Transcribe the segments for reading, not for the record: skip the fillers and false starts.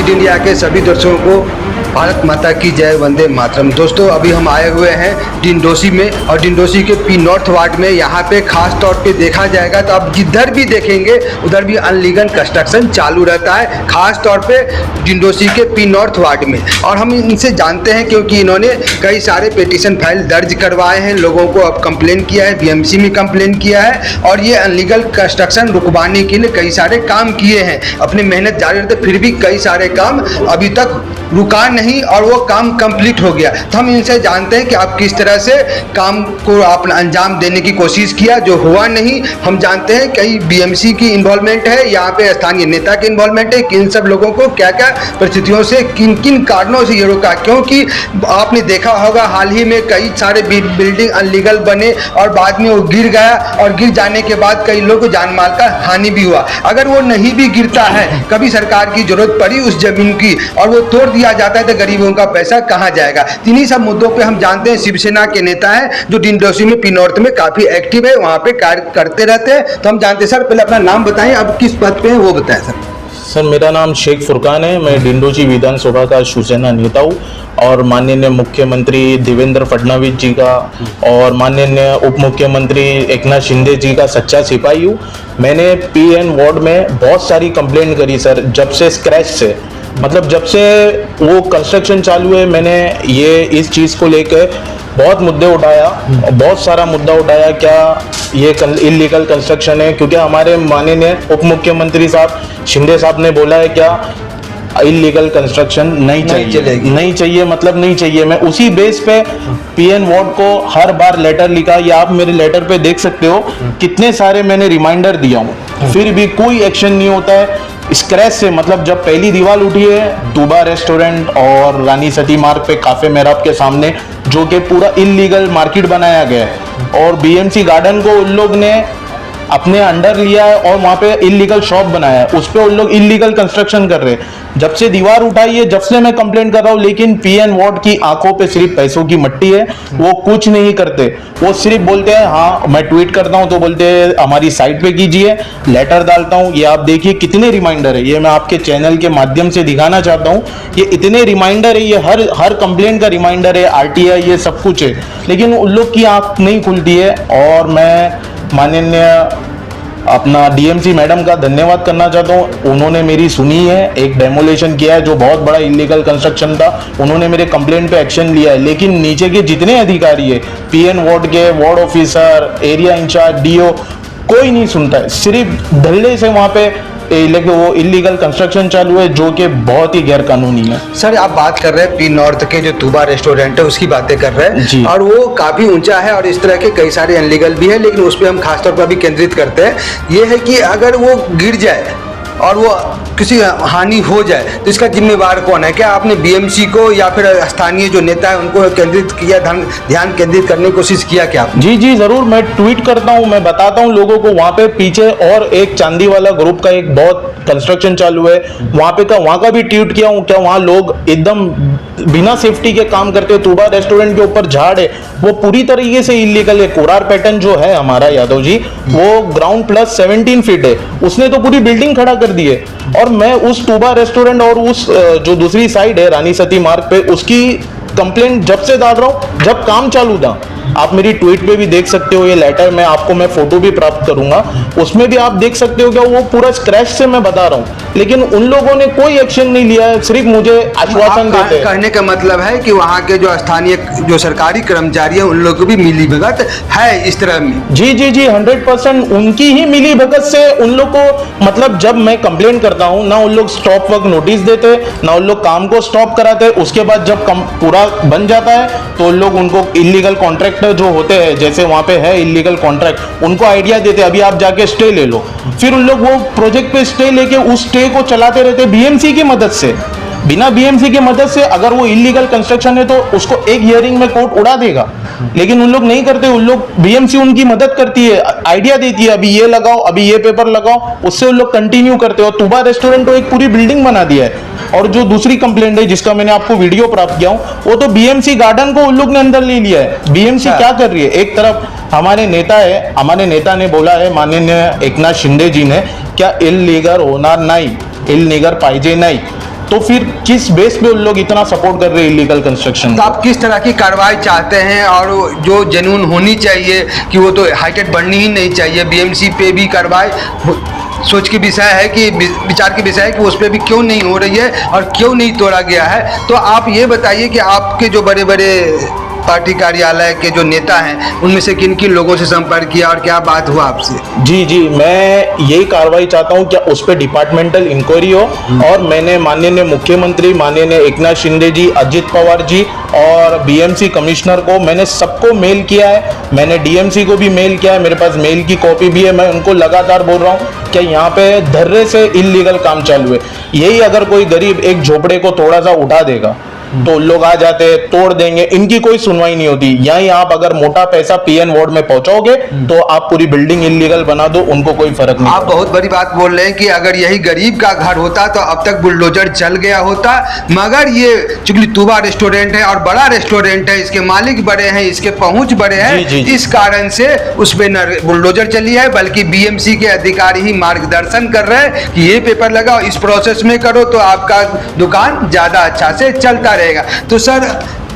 Fit India के सभी दर्शकों को भारत माता की जय, वंदे मातरम। दोस्तों, अभी हम आए हुए हैं डिंडोसी में और डिंडोसी के पी नॉर्थ वार्ड में। यहाँ पे खास तौर पे देखा जाएगा तो आप जिधर भी देखेंगे उधर भी अनलीगल कंस्ट्रक्शन चालू रहता है, खास तौर पे डिंडोसी के पी नॉर्थ वार्ड में। और हम इनसे जानते हैं क्योंकि इन्होंने कई सारे पिटीशन फाइल दर्ज करवाए हैं, लोगों को अब कंप्लेन किया है, बीएमसी में कंप्लेन किया है और ये अनलीगल कंस्ट्रक्शन रुकवाने के लिए कई सारे काम किए हैं। अपनी मेहनत जारी रहते फिर भी कई सारे काम अभी तक रुका नहीं और वो काम कंप्लीट हो गया। तो हम इनसे जानते हैं कि आप किस तरह से काम को आपने अंजाम देने की कोशिश किया, जो हुआ नहीं। हम जानते हैं कई बीएमसी की इन्वॉल्वमेंट है, यहाँ पे स्थानीय नेता की इन्वॉल्वमेंट है कि इन सब लोगों को क्या क्या परिस्थितियों से किन किन कारणों से ये रोका। क्योंकि आपने देखा होगा हाल ही में कई सारे बिल्डिंग अनलीगल बने और बाद में वो गिर गया और गिर जाने के बाद कई लोगों को जान माल का हानि भी हुआ। अगर वो नहीं भी गिरता है, कभी सरकार की जरूरत पड़ी उस जमीन की और वो तोड़ दिया जाता है तो गरीबों का पैसा कहाँ जाएगा। इन्हीं सब मुद्दों पे हम जानते हैं शिवसेना के नेता हैं जो डिंडोसी में पी नॉर्थ में काफी एक्टिव है, वहाँ पे कार्य करते रहते हैं। तो हम जानते हैं सर, पहले अपना नाम बताएं, अब किस पद पे हैं वो बताएं सर। सर, मेरा नाम शेख फुरकान है। मैं डिंडोजी विधानसभा का शिवसेना नेता हूँ और माननीय मुख्यमंत्री देवेंद्र फडणवीस जी का और माननीय उप मुख्यमंत्री एकनाथ शिंदे जी का सच्चा सिपाही हूँ। मैंने पीएन वार्ड में बहुत सारी कंप्लेंट करी सर, जब से स्क्रैच से, मतलब जब से वो कंस्ट्रक्शन चालू है, मैंने ये इस चीज़ को लेकर बहुत मुद्दे उठाया, बहुत सारा मुद्दा उठाया क्या ये इलीगल कंस्ट्रक्शन है। क्योंकि हमारे माननीय उप मुख्यमंत्री साहब शिंदे साहब ने बोला है क्या इलीगल कंस्ट्रक्शन नहीं चाहिए, मतलब नहीं चाहिए। मैं उसी बेस पे पीएन वार्ड को हर बार लेटर लिखा, या आप मेरे लेटर पे देख सकते हो कितने सारे मैंने रिमाइंडर दिया हूँ, फिर भी कोई एक्शन नहीं होता है। स्क्रैच से, मतलब जब पहली दीवार उठी है तूबा रेस्टोरेंट और रानी सती मार्ग पे काफे मेहराब के सामने, जो कि पूरा इलीगल मार्केट बनाया गया है और बीएमसी गार्डन को उन लोग ने अपने अंडर लिया है और वहाँ पे इलीगल शॉप बनाया है, उस पे उन लोग इलीगल कंस्ट्रक्शन कर रहे हैं। जब से दीवार उठाई है, जब से मैं कंप्लेंट कर रहा हूँ, लेकिन पीएन वार्ड की आंखों पे सिर्फ पैसों की मट्टी है, वो कुछ नहीं करते। वो सिर्फ बोलते हैं हाँ मैं ट्वीट करता हूँ तो बोलते हैं हमारी साइट पे कीजिए, लेटर डालता हूँ, ये आप देखिए कितने रिमाइंडर है, ये मैं आपके चैनल के माध्यम से दिखाना चाहता हूँ। ये इतने रिमाइंडर है, ये हर कंप्लेंट का रिमाइंडर है, आरटीआई, ये सब कुछ है, लेकिन उन लोग की आंख नहीं खुलती है। और मैं माननीय अपना डीएमसी मैडम का धन्यवाद करना चाहता हूँ, उन्होंने मेरी सुनी है, एक डेमोलेशन किया है जो बहुत बड़ा इलीगल कंस्ट्रक्शन था, उन्होंने मेरे कंप्लेंट पे एक्शन लिया है। लेकिन नीचे के जितने अधिकारी है, पीएन वार्ड के ward officer, area incharge, DO, कोई नहीं सुनता है। सिर्फ धल्ले से वहाँ पे लेकिन वो इलीगल कंस्ट्रक्शन चालू है जो कि बहुत ही गैर कानूनी है। सर, आप बात कर रहे हैं पी नॉर्थ के जो तूबा रेस्टोरेंट है उसकी बातें कर रहे हैं और वो काफ़ी ऊंचा है और इस तरह के कई सारे अनलीगल भी है, लेकिन उस पर हम खासतौर पर भी केंद्रित करते हैं। ये है कि अगर वो गिर जाए और वो किसी हानि हो जाए तो इसका जिम्मेवार कौन है? क्या आपने बीएमसी को या फिर स्थानीय जो नेता है उनको केंद्रित किया, ध्यान केंद्रित करने की कोशिश किया क्या? जी ज़रूर, मैं ट्वीट करता हूँ, मैं बताता हूँ लोगों को। वहाँ पे पीछे और एक चांदी वाला ग्रुप का एक बहुत कंस्ट्रक्शन चालू है, वहाँ का भी ट्वीट किया हूँ। क्या वहाँ लोग एकदम बिना सेफ्टी के काम करते हैं। तूबा रेस्टोरेंट के ऊपर झाड़ है, वो पूरी तरीके से इलीगल है। कोरार पैटर्न जो है हमारा यादव जी, वो ग्राउंड प्लस 17 फीट है, उसने तो पूरी बिल्डिंग खड़ा कर दी है। और मैं उस तूबा रेस्टोरेंट और उस जो दूसरी साइड है रानी सती मार्ग पे, उसकी कंप्लेंट जब से डाल रहा हूँ जब काम चालू था। आप मेरी ट्वीट पे भी देख सकते हो, ये लेटर में आपको मैं फोटो भी प्राप्त करूंगा, उसमें भी आप देख सकते हो क्या वो पूरा स्क्रैच से मैं बता रहा हूँ। लेकिन उन लोगों ने कोई एक्शन नहीं लिया है, सिर्फ मुझे आश्वासन देते हैं। कहने का मतलब है कि वहाँ के जो स्थानीय जो सरकारी कर्मचारी हैं उन लोगों को भी मिली भगत है इस तरह में? जी 100% उनकी ही मिली भगत से उन लोग को, मतलब जब मैं कंप्लेंट करता हूँ ना उन लोग स्टॉप वर्क नोटिस देते, ना उन लोग काम को स्टॉप कराते। उसके बाद जब पूरा बन जाता है तो उन लोग उनको इलीगल कॉन्ट्रैक्टर जो होते हैं, जैसे वहाँ पे है इलीगल कॉन्ट्रैक्ट, उनको आइडिया देते अभी आप जाके स्टे ले लो। फिर उन लोग वो प्रोजेक्ट पे स्टे लेके उस स्टे को चलाते रहते बीएमसी की मदद से। बिना बीएमसी की मदद से अगर वो इलीगल कंस्ट्रक्शन है तो उसको एक हियरिंग में कोर्ट उड़ा देगा, लेकिन उन लोग नहीं करते। उन लोग बीएमसी उनकी मदद करती है, आइडिया देती है अभी ये लगाओ, अभी ये पेपर लगाओ, उससे उन लोग कंटिन्यू करते हैं। और तूबा रेस्टोरेंट तो एक पूरी बिल्डिंग बना दिया है। और जो दूसरी कंप्लेंट है जिसका मैंने आपको वीडियो प्राप्त किया हूं, वो तो बीएमसी गार्डन को उन लोग ने अंदर ले लिया है। बीएमसी क्या कर रही है? एक तरफ हमारे नेता है, हमारे नेता ने बोला है माननीय एकनाथ शिंदे जी ने, क्या इलीगल होना नहीं, इलीगल पाहिजे नहीं। तो फिर किस बेस पे उन लोग इतना सपोर्ट कर रहे हैं इलीगल कंस्ट्रक्शन? तो आप किस तरह की कार्रवाई चाहते हैं, और जो जेन्युइन होनी चाहिए कि वो तो हाइटेड बढ़नी ही नहीं चाहिए, बीएमसी पे भी कार्रवाई सोच की विषय है कि विचार की विषय है कि उस पर भी क्यों नहीं हो रही है और क्यों नहीं तोड़ा गया है। तो आप ये बताइए कि आपके जो बड़े बड़े पार्टी कार्यालय के जो नेता हैं उनमें से किन किन लोगों से संपर्क किया और क्या बात हुआ आपसे? जी, मैं यही कार्रवाई चाहता हूँ कि उस पर डिपार्टमेंटल इंक्वायरी हो, और मैंने माननीय मुख्यमंत्री माननीय एकनाथ शिंदे जी, अजित पवार जी और बीएमसी कमिश्नर को, मैंने सबको मेल किया है, मैंने डीएमसी को भी मेल किया है, मेरे पास मेल की कॉपी भी है। मैं उनको लगातार बोल रहा हूँ कि यहाँ पे धर्रे से इलीगल काम चालू है। यही अगर कोई गरीब एक झोपड़े को थोड़ा सा उठा देगा तो लोग आ जाते हैं, तोड़ देंगे, इनकी कोई सुनवाई नहीं होती। यहीं आप अगर मोटा पैसा पीएन वार्ड में पहुंचाओगे तो आप पूरी बिल्डिंग इलीगल बना दो, उनको कोई फर्क नहीं। आप बहुत बड़ी बात बोल रहे हैं कि अगर यही गरीब का घर होता तो अब तक बुलडोजर चल गया होता, मगर ये चूंकि तुबा रेस्टोरेंट है और बड़ा रेस्टोरेंट है, इसके मालिक बड़े हैं, इसके पहुंच बड़े हैं, जी, जी। इस कारण से उस पर न बुलडोजर चली है, बल्कि बीएमसी के अधिकारी ही मार्गदर्शन कर रहे हैं कि ये पेपर लगाओ, इस प्रोसेस में करो तो आपका दुकान ज़्यादा अच्छा से चलता रहेगा। तो सर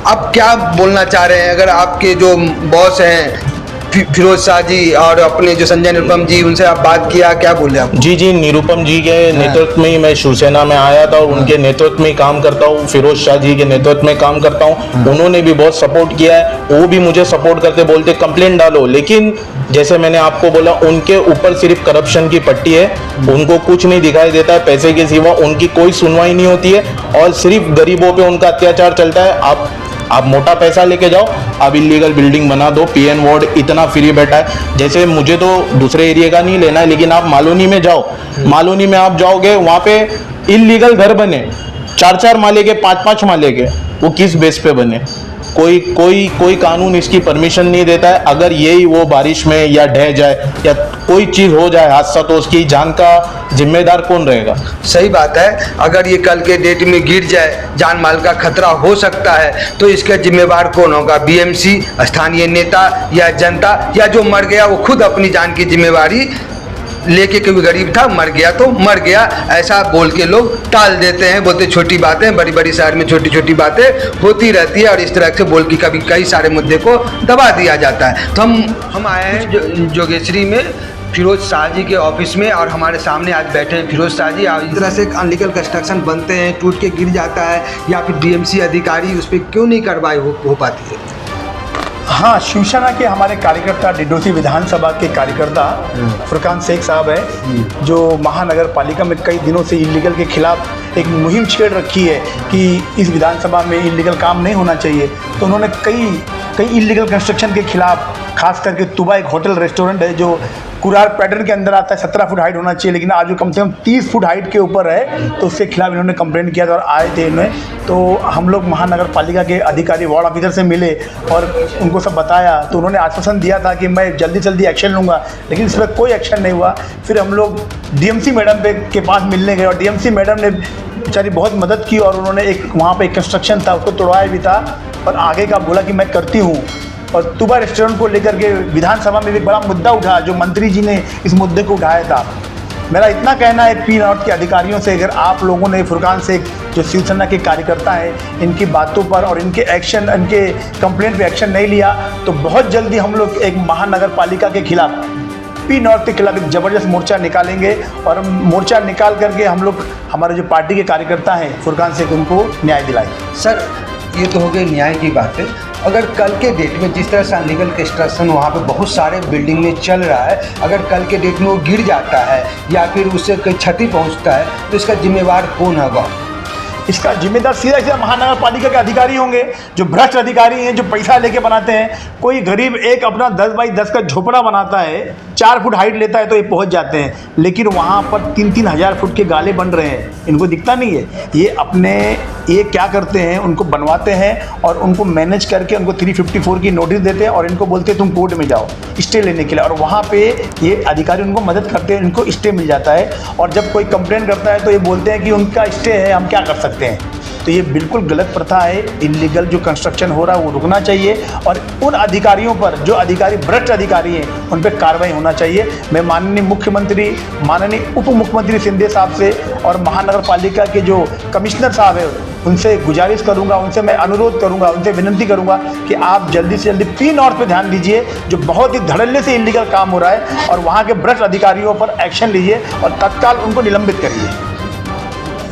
अब क्या बोलना चाह रहे हैं, अगर आपके जो बॉस हैं फिरोज शाह जी और अपने जो संजय निरुपम जी, उनसे आप बात किया, क्या बोले आप? जी, निरुपम जी के नेतृत्व में ही मैं शिवसेना में आया था और उनके नेतृत्व में ही काम करता हूँ, फिरोज शाह जी के नेतृत्व में काम करता हूँ। उन्होंने भी बहुत सपोर्ट किया है, वो भी मुझे सपोर्ट करते, बोलते कंप्लेंट डालो, लेकिन जैसे मैंने आपको बोला उनके ऊपर सिर्फ करप्शन की पट्टी है, उनको कुछ नहीं दिखाई देता है, पैसे के सिवा उनकी कोई सुनवाई नहीं होती है और सिर्फ गरीबों पे उनका अत्याचार चलता है। आप मोटा पैसा लेके जाओ, आप इलीगल बिल्डिंग बना दो, पीएन वार्ड इतना फ्री बैठा है। जैसे मुझे तो दूसरे एरिया का नहीं लेना है, लेकिन आप मालोनी में जाओ, मालोनी में आप जाओगे, वहाँ पे इलीगल घर बने, 4-4 माले के, 5-5 माले के, वो किस बेस पे बने? कोई कानून इसकी परमिशन नहीं देता है। अगर यही वो बारिश में या ढह जाए या कोई चीज़ हो जाए हादसा, तो उसकी जान का जिम्मेदार कौन रहेगा? सही बात है, अगर ये कल के डेट में गिर जाए, जान माल का खतरा हो सकता है, तो इसका जिम्मेवार कौन होगा? बीएमसी, स्थानीय नेता या जनता, या जो मर गया वो खुद अपनी जान की जिम्मेवारी लेके, कोई गरीब था मर गया तो मर गया, ऐसा बोल के लोग टाल देते हैं, बोलते छोटी बातें, बड़ी बड़ी शहर में छोटी छोटी बातें होती रहती है और इस तरह से बोल के कभी कई सारे मुद्दे को दबा दिया जाता है। तो हम आए हैं जोगेश्वरी में फिरोज शाह जी के ऑफिस में, और हमारे सामने आज बैठे हैं फिरोज शाह जी। और इस तरह से अनलीगल कंस्ट्रक्शन बनते हैं, टूट के गिर जाता है, या फिर डीएमसी अधिकारी उस पर क्यों नहीं कार्रवाई हो पाती है? हाँ, शिवसेना के हमारे कार्यकर्ता, डिडौसी विधानसभा के कार्यकर्ता फुरकान शेख साहब हैं, जो महानगर पालिका में कई दिनों से इलीगल के खिलाफ एक मुहिम छेड़ रखी है कि इस विधानसभा में इलीगल काम नहीं होना चाहिए। तो उन्होंने कई इलीगल कंस्ट्रक्शन के खिलाफ, खास करके तुबा एक होटल रेस्टोरेंट है जो कुरार पैटर्न के अंदर आता है, 17 फुट हाइट होना चाहिए, लेकिन आज वो कम से कम 30 फुट हाइट के ऊपर है, तो उसके खिलाफ इन्होंने कंप्लेंट किया था और आए थे इन्हें। तो हम लोग महानगर पालिका के अधिकारी, वार्ड ऑफिसर से मिले और उनको सब बताया, तो उन्होंने आश्वासन दिया था कि मैं जल्दी एक्शन लूँगा, लेकिन इस पर कोई एक्शन नहीं हुआ। फिर हम लोग डीएमसी मैडम के पास मिलने गए और डीएमसी मैडम ने बेचारी बहुत मदद की और उन्होंने एक वहाँ पर एक कंस्ट्रक्शन था उसको तोड़वाया भी था, और आगे का बोला कि मैं करती हूँ। और तुबा रेस्टोरेंट को लेकर के विधानसभा में भी एक बड़ा मुद्दा उठा, जो मंत्री जी ने इस मुद्दे को उठाया था। मेरा इतना कहना है पी नॉर्थ के अधिकारियों से, अगर आप लोगों ने फुरकान से जो शिवसेना के कार्यकर्ता हैं, इनकी बातों पर और इनके कंप्लेंट पे एक्शन नहीं लिया, तो बहुत जल्दी हम लोग एक महानगर पालिका के खिलाफ, पी नॉर्थ के खिलाफ एक ज़बरदस्त मोर्चा निकालेंगे। और मोर्चा निकाल करके हम लोग, हमारे जो पार्टी के कार्यकर्ता हैं फुरकान से, उनको न्याय दिलाएंगे। सर, ये तो हो गई न्याय की बातें। अगर कल के डेट में जिस तरह से अनलीगल कंस्ट्रक्शन वहाँ पे बहुत सारे बिल्डिंग में चल रहा है, अगर कल के डेट में वो गिर जाता है या फिर उससे कोई क्षति पहुँचता है, तो इसका जिम्मेवार कौन होगा? इसका जिम्मेदार सीधा महानगर पालिका के अधिकारी होंगे, जो भ्रष्ट अधिकारी हैं, जो पैसा लेके बनाते हैं। कोई गरीब एक अपना 10 बाई 10 का झोपड़ा बनाता है, 4 फुट हाइट लेता है तो ये पहुंच जाते हैं, लेकिन वहाँ पर 3-3 हज़ार फुट के गाले बन रहे हैं, इनको दिखता नहीं है। ये क्या करते हैं, उनको बनवाते हैं और उनको मैनेज करके उनको 354 की नोटिस देते हैं और इनको बोलते हैं तुम कोर्ट में जाओ स्टे लेने के लिए, और वहाँ पे ये अधिकारी उनको मदद करते हैं, इनको स्टे मिल जाता है। और जब कोई कंप्लेंट करता है तो ये बोलते हैं कि उनका स्टे है, हम क्या कर सकते हैं। तो ये बिल्कुल गलत प्रथा है। इलीगल जो कंस्ट्रक्शन हो रहा है वो रुकना चाहिए और उन अधिकारियों पर जो अधिकारी भ्रष्ट अधिकारी हैं उन पर कार्रवाई होना चाहिए। मैं माननीय मुख्यमंत्री, माननीय उप मुख्यमंत्री शिंदे साहब से और महानगर पालिका के जो कमिश्नर साहब है उनसे गुजारिश करूंगा, उनसे मैं अनुरोध करूंगा, उनसे विनती करूंगा कि आप जल्दी से जल्दी पी नॉर्थ पे ध्यान दीजिए, जो बहुत ही धड़ल्ले से इलीगल काम हो रहा है, और वहाँ के भ्रष्ट अधिकारियों पर एक्शन लीजिए और तत्काल उनको निलंबित करिए।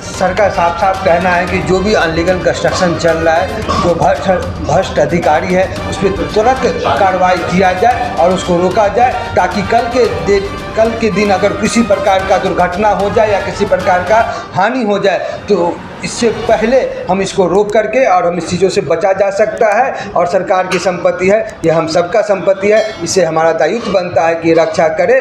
सर का साफ साफ कहना है कि जो भी अनलीगल कंस्ट्रक्शन चल रहा है, जो भ्रष्ट अधिकारी है उस पर तुरंत कार्रवाई किया जाए और उसको रोका जाए, ताकि कल के दिन अगर किसी प्रकार का दुर्घटना हो जाए या किसी प्रकार का हानि हो जाए तो इससे पहले हम इसको रोक करके और हम इस चीज़ों से बचा जा सकता है। और सरकार की संपत्ति है, ये हम सबका संपत्ति है, इससे हमारा दायित्व बनता है कि रक्षा करे।